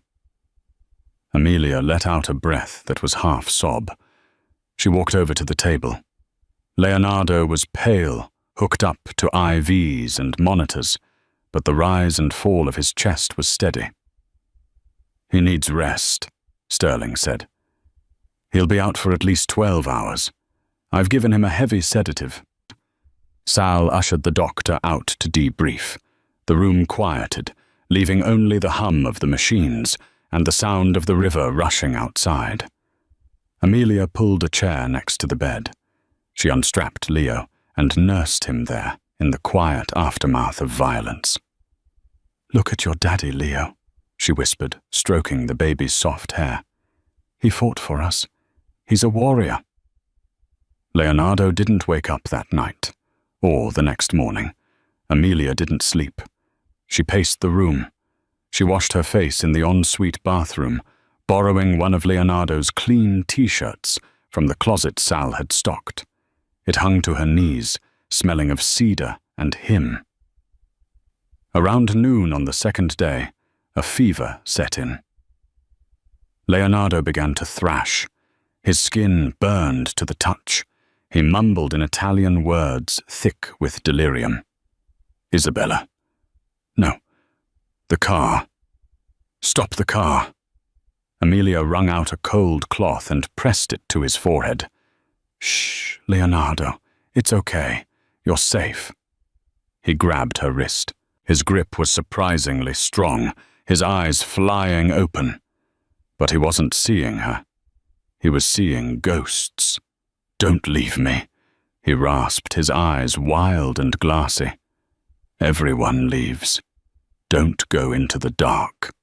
Amelia let out a breath that was half sob. She walked over to the table. Leonardo was pale, hooked up to IVs and monitors, but the rise and fall of his chest was steady. "He needs rest," Sterling said. "He'll be out for at least 12 hours. I've given him a heavy sedative." Sal ushered the doctor out to debrief. The room quieted, leaving only the hum of the machines and the sound of the river rushing outside. Amelia pulled a chair next to the bed. She unstrapped Leo and nursed him there in the quiet aftermath of violence. "Look at your daddy, Leo," she whispered, stroking the baby's soft hair. "He fought for us. He's a warrior." Leonardo didn't wake up that night, or the next morning. Amelia didn't sleep. She paced the room. She washed her face in the ensuite bathroom, borrowing one of Leonardo's clean t-shirts from the closet Sal had stocked. It hung to her knees, smelling of cedar and him. Around noon on the second day, a fever set in. Leonardo began to thrash. His skin burned to the touch. He mumbled in Italian words thick with delirium. Isabella. No. The car. Stop the car. Amelia wrung out a cold cloth and pressed it to his forehead. Shh, Leonardo. It's okay. You're safe. He grabbed her wrist. His grip was surprisingly strong, his eyes flying open. But he wasn't seeing her. He was seeing ghosts. Don't leave me, he rasped, his eyes wild and glassy. Everyone leaves. Don't go into the dark.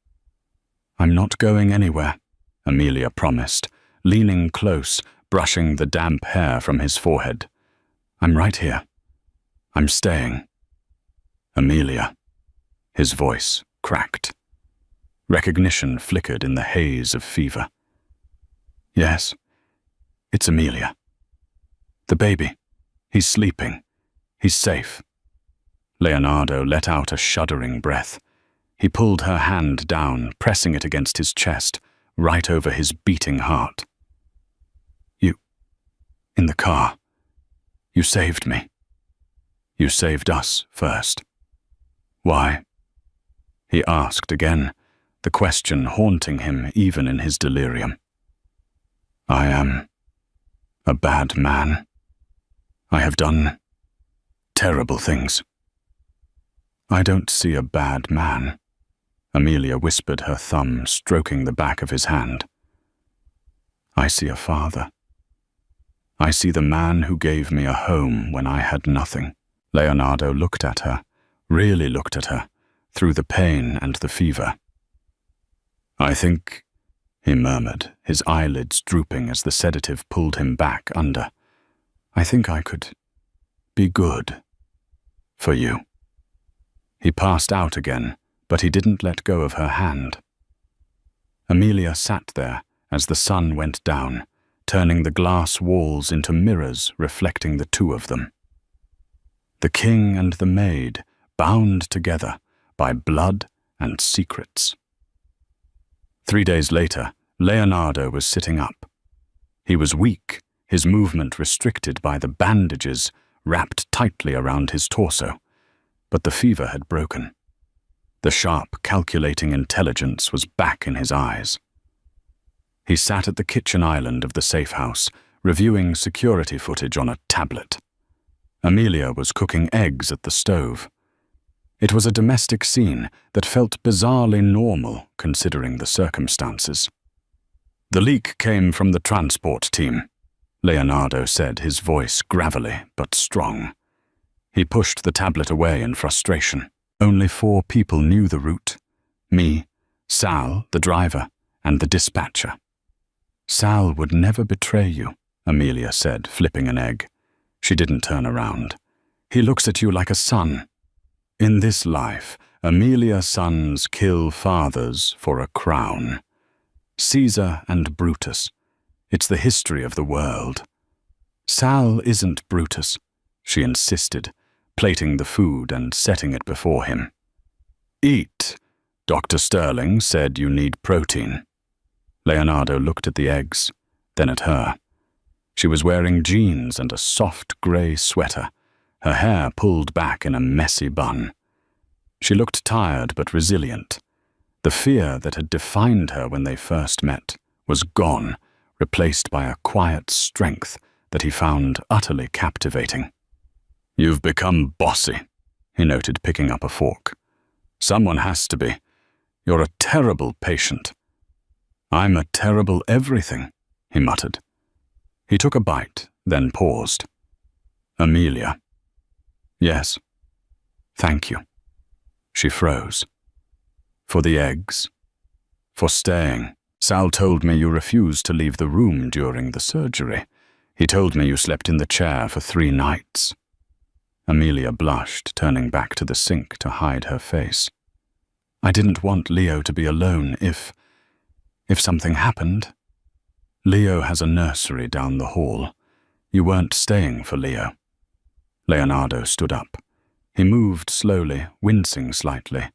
I'm not going anywhere, Amelia promised, leaning close, brushing the damp hair from his forehead. I'm right here. I'm staying. Amelia. His voice cracked. Recognition flickered in the haze of fever. Yes, it's Amelia. The baby. He's sleeping. He's safe. Leonardo let out a shuddering breath. He pulled her hand down, pressing it against his chest, right over his beating heart. You, in the car, you saved me. You saved us first. Why? He asked again, the question haunting him even in his delirium. I am a bad man. I have done terrible things. I don't see a bad man, Amelia whispered, her thumb stroking the back of his hand. I see a father. I see the man who gave me a home when I had nothing. Leonardo looked at her, really looked at her, through the pain and the fever. I think, he murmured, his eyelids drooping as the sedative pulled him back under. I think I could be good for you. He passed out again, but he didn't let go of her hand. Amelia sat there as the sun went down, turning the glass walls into mirrors reflecting the two of them. The king and the maid, bound together by blood and secrets. 3 days later, Leonardo was sitting up. He was weak, his movement restricted by the bandages wrapped tightly around his torso, but the fever had broken. The sharp, calculating intelligence was back in his eyes. He sat at the kitchen island of the safe house, reviewing security footage on a tablet. Amelia was cooking eggs at the stove. It was a domestic scene that felt bizarrely normal considering the circumstances. The leak came from the transport team, Leonardo said, his voice gravelly but strong. He pushed the tablet away in frustration. Only 4 people knew the route. Me, Sal, the driver, and the dispatcher. Sal would never betray you, Amelia said, flipping an egg. She didn't turn around. He looks at you like a son. In this life, Amelia's sons kill fathers for a crown. Caesar and Brutus. It's the history of the world. Sal isn't Brutus, she insisted, plating the food and setting it before him. Eat. Dr. Sterling said you need protein. Leonardo looked at the eggs, then at her. She was wearing jeans and a soft grey sweater, her hair pulled back in a messy bun. She looked tired but resilient. The fear that had defined her when they first met was gone, replaced by a quiet strength that he found utterly captivating. You've become bossy, he noted, picking up a fork. Someone has to be. You're a terrible patient. I'm a terrible everything, he muttered. He took a bite, then paused. Amelia. Yes. Thank you. She froze. For the eggs. For staying. Sal told me you refused to leave the room during the surgery. He told me you slept in the chair for 3 nights. Amelia blushed, turning back to the sink to hide her face. I didn't want Leo to be alone if If something happened... Leo has a nursery down the hall. You weren't staying for Leo. Leonardo stood up. He moved slowly, wincing slightly,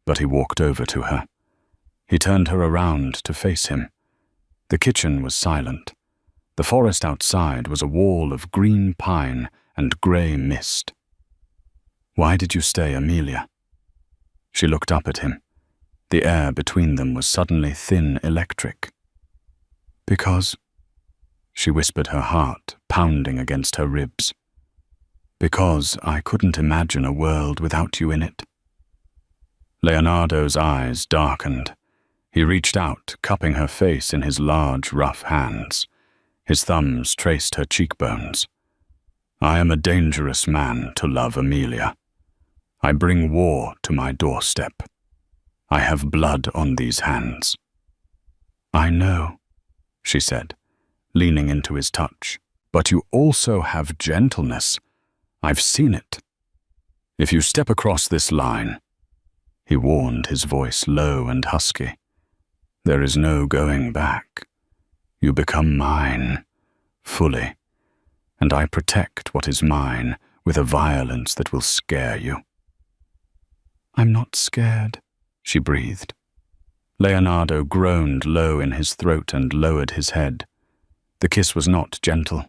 but he walked over to her. He turned her around to face him. The kitchen was silent. The forest outside was a wall of green pine and grey mist. Why did you stay, Amelia? She looked up at him. The air between them was suddenly thin electric. Because, she whispered, her heart pounding against her ribs. Because I couldn't imagine a world without you in it. Leonardo's eyes darkened. He reached out, cupping her face in his large, rough hands. His thumbs traced her cheekbones. I am a dangerous man to love Amelia. I bring war to my doorstep. I have blood on these hands. I know, she said, leaning into his touch. But you also have gentleness. I've seen it. If you step across this line, he warned, his voice low and husky, there is no going back. You become mine, fully, and I protect what is mine with a violence that will scare you. I'm not scared, she breathed. Leonardo groaned low in his throat and lowered his head. The kiss was not gentle.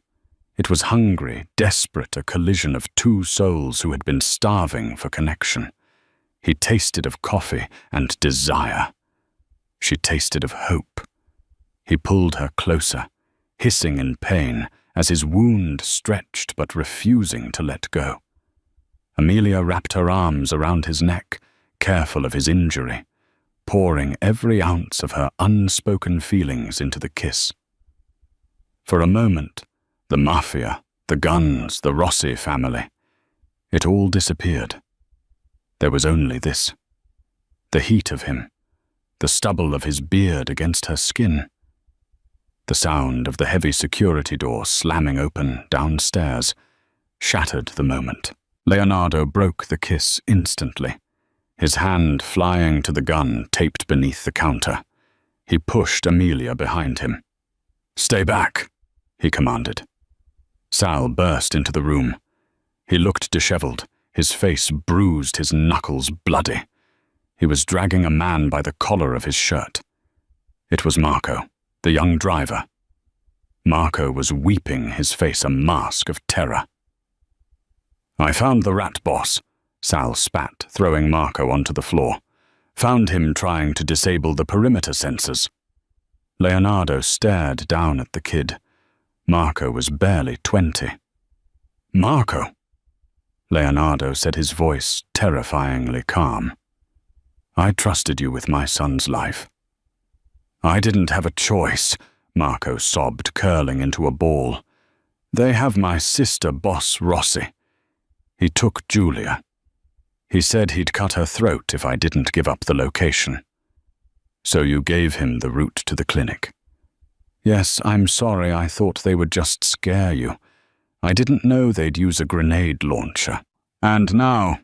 It was hungry, desperate, a collision of two souls who had been starving for connection. He tasted of coffee and desire. She tasted of hope. He pulled her closer, hissing in pain as his wound stretched but refusing to let go. Amelia wrapped her arms around his neck, careful of his injury, pouring every ounce of her unspoken feelings into the kiss. For a moment, the Mafia, the guns, the Rossi family, it all disappeared. There was only this. The heat of him, the stubble of his beard against her skin, the sound of the heavy security door slamming open downstairs, shattered the moment. Leonardo broke the kiss instantly, his hand flying to the gun taped beneath the counter. He pushed Amelia behind him. Stay back, he commanded. Sal burst into the room. He looked disheveled, his face bruised, his knuckles bloody. He was dragging a man by the collar of his shirt. It was Marco, the young driver. Marco was weeping, his face a mask of terror. I found the rat boss, Sal spat, throwing Marco onto the floor. Found him trying to disable the perimeter sensors. Leonardo stared down at the kid. Marco was barely 20. Marco, Leonardo said, his voice terrifyingly calm. I trusted you with my son's life. I didn't have a choice, Marco sobbed, curling into a ball. They have my sister, Boss Rossi. He took Julia. He said he'd cut her throat if I didn't give up the location. So you gave him the route to the clinic. Yes, I'm sorry, I thought they would just scare you. I didn't know they'd use a grenade launcher. And now...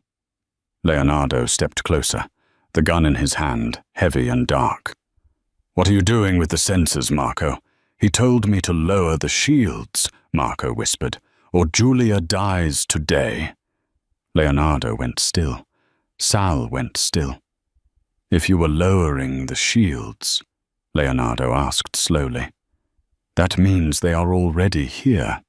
Leonardo stepped closer, the gun in his hand, heavy and dark. What are you doing with the sensors, Marco? He told me to lower the shields, Marco whispered, or Julia dies today. Leonardo went still. Sal went still. If you were lowering the shields, Leonardo asked slowly, that means they are already here.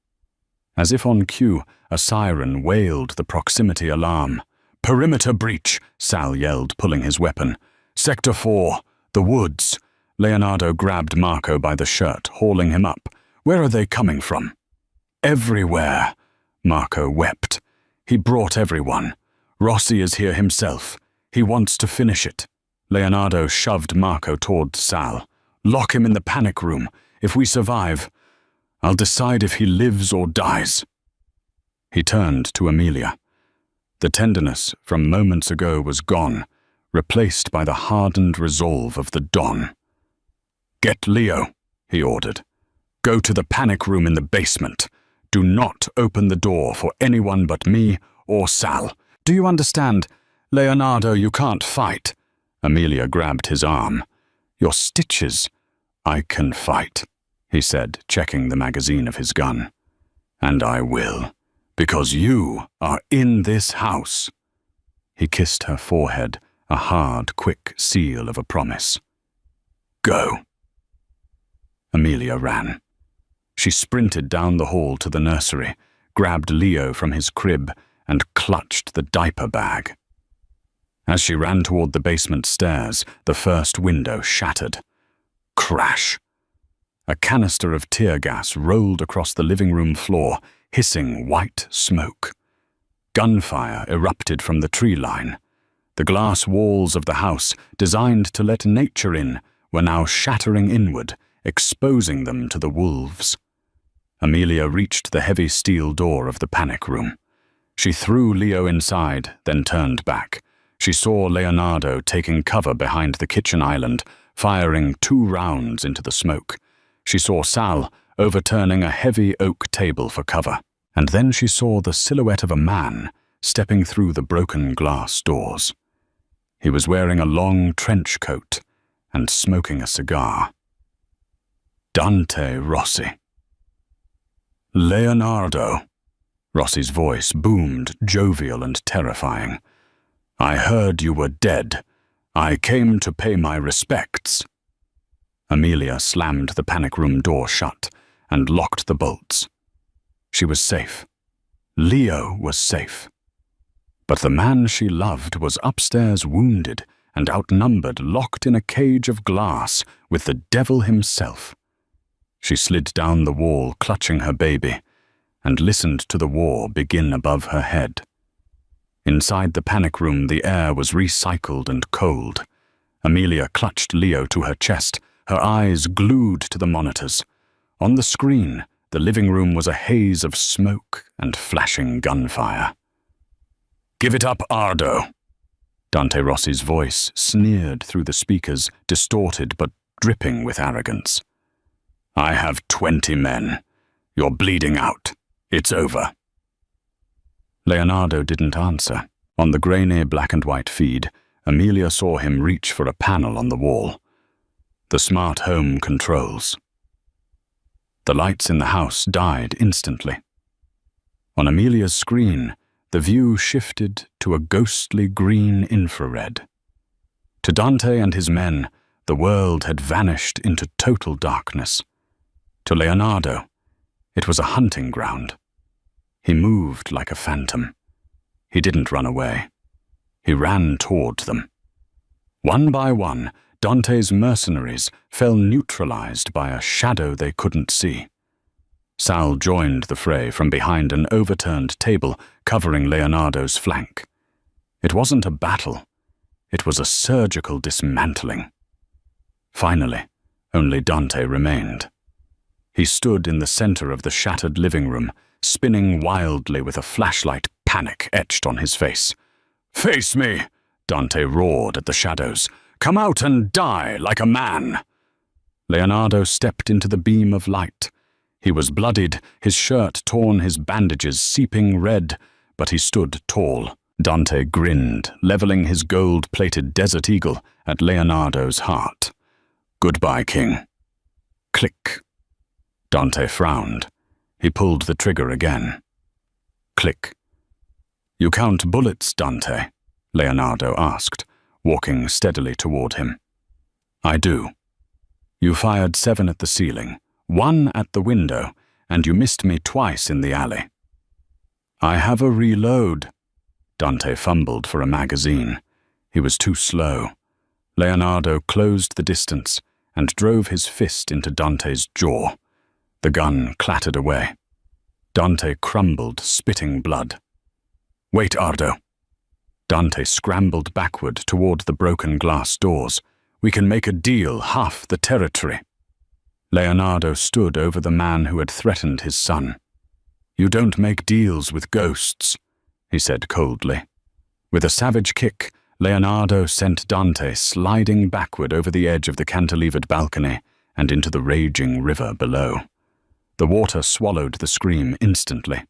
As if on cue, a siren wailed the proximity alarm. Perimeter breach, Sal yelled, pulling his weapon. Sector 4, the woods. Leonardo grabbed Marco by the shirt, hauling him up. Where are they coming from? Everywhere, Marco wept. He brought everyone. Rossi is here himself. He wants to finish it. Leonardo shoved Marco toward Sal. Lock him in the panic room. If we survive, I'll decide if he lives or dies. He turned to Amelia. The tenderness from moments ago was gone, replaced by the hardened resolve of the Don. Get Leo, he ordered. Go to the panic room in the basement. Do not open the door for anyone but me or Sal. Do you understand? Leonardo, you can't fight. Amelia grabbed his arm. Your stitches. "I can fight," he said, checking the magazine of his gun. "And I will, because you are in this house." He kissed her forehead, a hard, quick seal of a promise. "Go." Amelia ran. She sprinted down the hall to the nursery, grabbed Leo from his crib, and clutched the diaper bag. As she ran toward the basement stairs, the first window shattered. Crash! A canister of tear gas rolled across the living room floor, hissing white smoke. Gunfire erupted from the tree line. The glass walls of the house, designed to let nature in, were now shattering inward, exposing them to the wolves. Amelia reached the heavy steel door of the panic room. She threw Leo inside, then turned back. She saw Leonardo taking cover behind the kitchen island, firing 2 rounds into the smoke. She saw Sal overturning a heavy oak table for cover. And then she saw the silhouette of a man stepping through the broken glass doors. He was wearing a long trench coat and smoking a cigar. Dante Rossi. "Leonardo," Rossi's voice boomed, jovial and terrifying. "I heard you were dead. I came to pay my respects." Amelia slammed the panic room door shut and locked the bolts. She was safe. Leo was safe. But the man she loved was upstairs, wounded and outnumbered, locked in a cage of glass with the devil himself. She slid down the wall, clutching her baby, and listened to the war begin above her head. Inside the panic room, the air was recycled and cold. Amelia clutched Leo to her chest, her eyes glued to the monitors. On the screen, the living room was a haze of smoke and flashing gunfire. "Give it up, Ardo." Dante Rossi's voice sneered through the speakers, distorted but dripping with arrogance. "I have 20 men. You're bleeding out. It's over." Leonardo didn't answer. On the grainy black and white feed, Amelia saw him reach for a panel on the wall. The smart home controls. The lights in the house died instantly. On Amelia's screen, the view shifted to a ghostly green infrared. To Dante and his men, the world had vanished into total darkness. To Leonardo, it was a hunting ground. He moved like a phantom. He didn't run away. He ran toward them. One by one, Dante's mercenaries fell neutralized by a shadow they couldn't see. Sal joined the fray from behind an overturned table covering Leonardo's flank. It wasn't a battle. It was a surgical dismantling. Finally, only Dante remained. He stood in the center of the shattered living room, spinning wildly with a flashlight, panic etched on his face. "Face me!" Dante roared at the shadows. "Come out and die like a man!" Leonardo stepped into the beam of light. He was bloodied, his shirt torn, his bandages seeping red, but he stood tall. Dante grinned, leveling his gold-plated Desert Eagle at Leonardo's heart. "Goodbye, King." Click. Dante frowned. He pulled the trigger again. Click. "You count bullets, Dante?" Leonardo asked, walking steadily toward him. "I do. You fired 7 at the ceiling, 1 at the window, and you missed me twice in the alley." "I have a reload." Dante fumbled for a magazine. He was too slow. Leonardo closed the distance and drove his fist into Dante's jaw. The gun clattered away. Dante crumbled, spitting blood. "Wait, Ardo." Dante scrambled backward toward the broken glass doors. "We can make a deal, half the territory." Leonardo stood over the man who had threatened his son. "You don't make deals with ghosts," he said coldly. With a savage kick, Leonardo sent Dante sliding backward over the edge of the cantilevered balcony and into the raging river below. The water swallowed the scream instantly.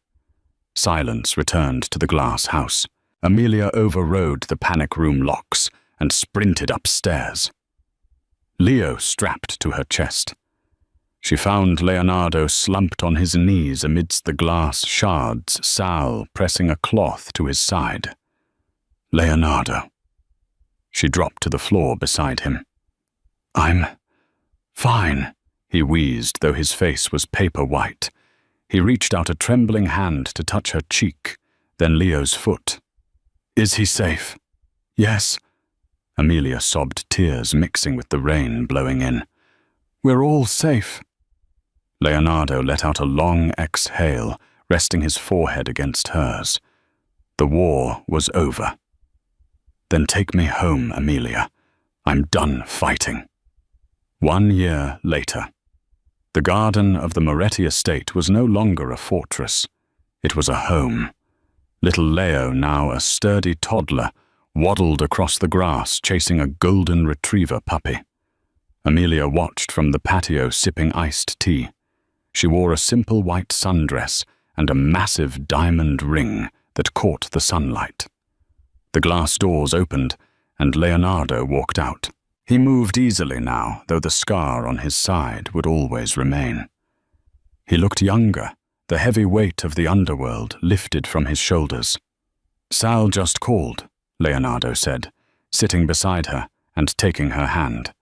Silence returned to the glass house. Amelia overrode the panic room locks and sprinted upstairs. Leo strapped to her chest. She found Leonardo slumped on his knees amidst the glass shards, Sal pressing a cloth to his side. Leonardo. She dropped to the floor beside him. "I'm fine," he wheezed, though his face was paper white. He reached out a trembling hand to touch her cheek, then Leo's foot. "Is he safe?" "Yes." Amelia sobbed, tears mixing with the rain blowing in. "We're all safe." Leonardo let out a long exhale, resting his forehead against hers. The war was over. "Then take me home, Amelia. I'm done fighting." 1 year later. The garden of the Moretti estate was no longer a fortress. It was a home. Little Leo, now a sturdy toddler, waddled across the grass chasing a golden retriever puppy. Amelia watched from the patio sipping iced tea. She wore a simple white sundress and a massive diamond ring that caught the sunlight. The glass doors opened, and Leonardo walked out. He moved easily now, though the scar on his side would always remain. He looked younger, the heavy weight of the underworld lifted from his shoulders. "Sal just called," Leonardo said, sitting beside her and taking her hand.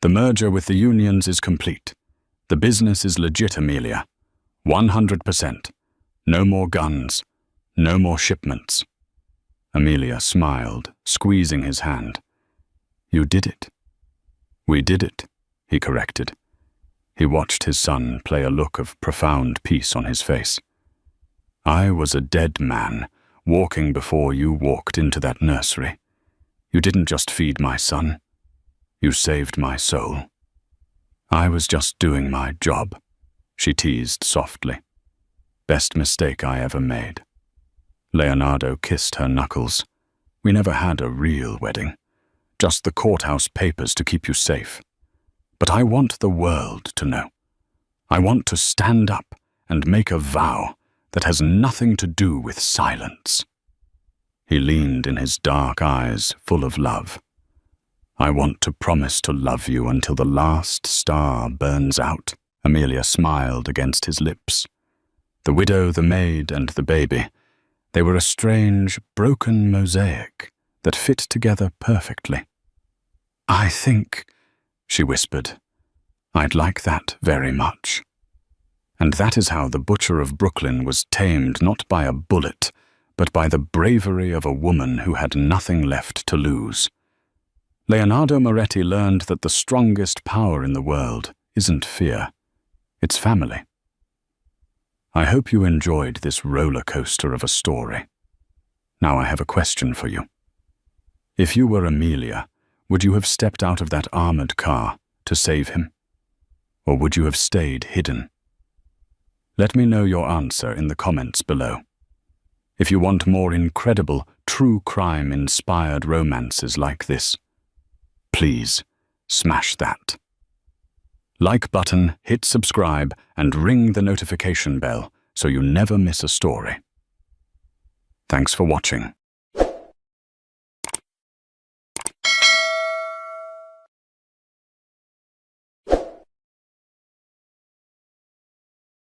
"The merger with the unions is complete. The business is legit, Amelia. 100%. No more guns. No more shipments." Amelia smiled, squeezing his hand. "You did it." "We did it," he corrected. He watched his son play a look of profound peace on his face. "I was a dead man, walking before you walked into that nursery. You didn't just feed my son. You saved my soul." "I was just doing my job," she teased softly. "Best mistake I ever made." Leonardo kissed her knuckles. "We never had a real wedding. Just the courthouse papers to keep you safe. But I want the world to know. I want to stand up and make a vow that has nothing to do with silence." He leaned in his dark eyes, full of love. "I want to promise to love you until the last star burns out." Amelia smiled against his lips. The widow, the maid, and the baby, they were a strange, broken mosaic that fit together perfectly. "I think," she whispered, "I'd like that very much." And that is how the Butcher of Brooklyn was tamed not by a bullet, but by the bravery of a woman who had nothing left to lose. Leonardo Moretti learned that the strongest power in the world isn't fear, it's family. I hope you enjoyed this roller coaster of a story. Now I have a question for you. If you were Amelia, would you have stepped out of that armored car to save him? Or would you have stayed hidden? Let me know your answer in the comments below. If you want more incredible, true crime-inspired romances like this, please smash that like button, hit subscribe, and ring the notification bell so you never miss a story. Thanks for watching.